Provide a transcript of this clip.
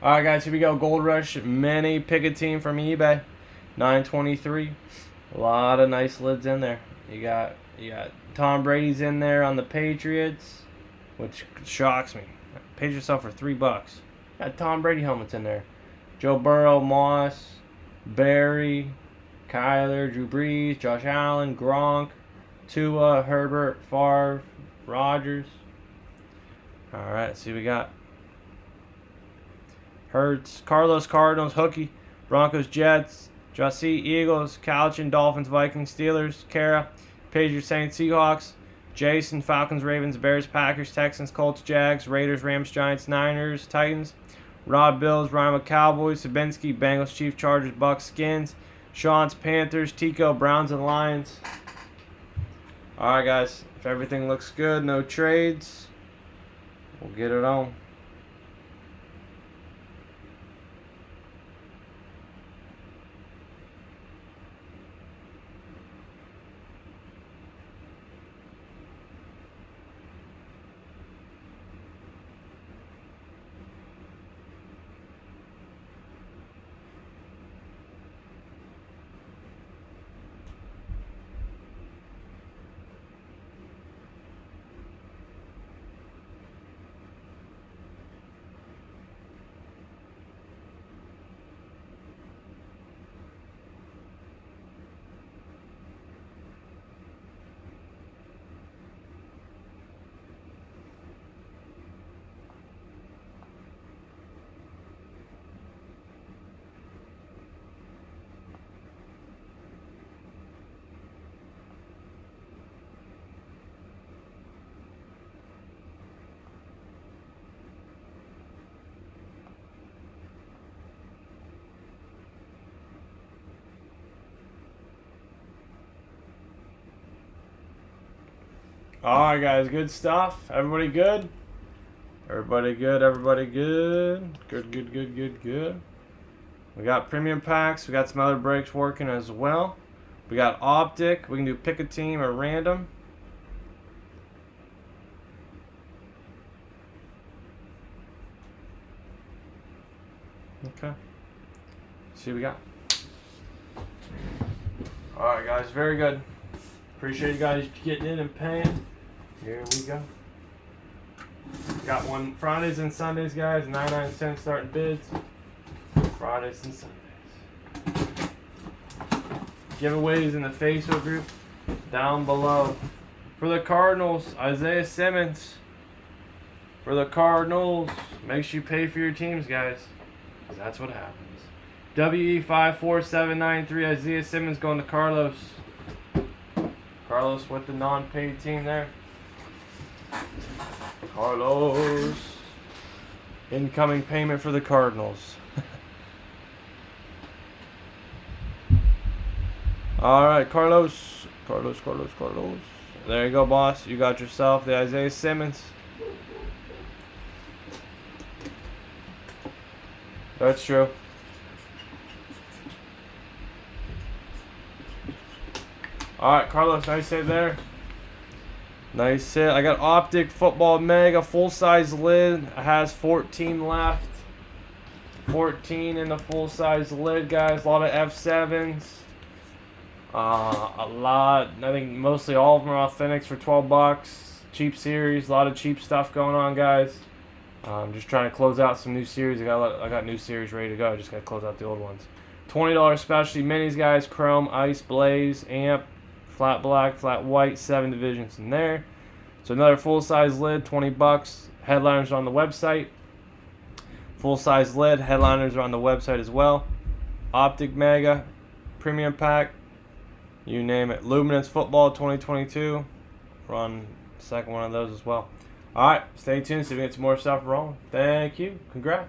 Alright guys, here we go. Gold Rush Mini. Pick a team from eBay. 923. A lot of nice lids in there. You got Tom Brady's in there on the Patriots, which shocks me. Paid yourself for $3. Got Tom Brady helmets in there. Joe Burrow, Moss, Barry, Kyler, Drew Brees, Josh Allen, Gronk, Tua, Herbert, Favre, Rodgers. Alright, let's see what we got. Hurts, Carlos, Cardinals, Hookie, Broncos, Jets, Jussie, Eagles, Calchin, Dolphins, Vikings, Steelers, Kara, Patriots, Saints, Seahawks, Jason, Falcons, Ravens, Bears, Packers, Texans, Colts, Jags, Raiders, Rams, Giants, Niners, Titans, Rod, Bills, Ryan with Cowboys, Sabinsky, Bengals, Chiefs, Chargers, Bucks, Skins, Sean's, Panthers, Tico, Browns, and Lions. Alright guys, if everything looks good, no trades, we'll get it on. Alright guys, good stuff. Everybody good? Everybody good, everybody good. Good. We got premium packs, we got some other breaks working as well. We got optic, we can do pick a team or random. Okay. See what we got. Alright guys, very good. Appreciate you guys getting in and paying. Here we go. Got one Fridays and Sundays, guys. 99 cents starting bids. Fridays and Sundays. Giveaways in the Facebook group down below. For the Cardinals, Isaiah Simmons. For the Cardinals, make sure you pay for your teams, guys. Because that's what happens. WE54793, Isaiah Simmons going to Carlos. Carlos with the non-paid team there. Carlos. Incoming payment for the Cardinals. Alright, Carlos. Carlos. There you go, boss. You got yourself the Isaiah Simmons. That's true. Alright, Carlos, nice hit there. Nice hit. I got Optic Football Mega, full-size lid. It has 14 left. 14 in the full-size lid, guys. A lot of F7s. A lot. I think mostly all of them are authentics for $12. Cheap series. A lot of cheap stuff going on, guys. I'm just trying to close out some new series. I got new series ready to go. I just got to close out the old ones. $20 specialty minis, guys. Chrome, Ice, Blaze, Amp. Flat black, flat white, 7 divisions in there. So another full-size lid, $20. Headliners are on the website. Full-size lid, headliners are on the website as well. Optic Mega, premium pack, you name it. Luminance Football 2022. We're on the second one of those as well. Alright, stay tuned so we get some more stuff rolling. Thank you. Congrats.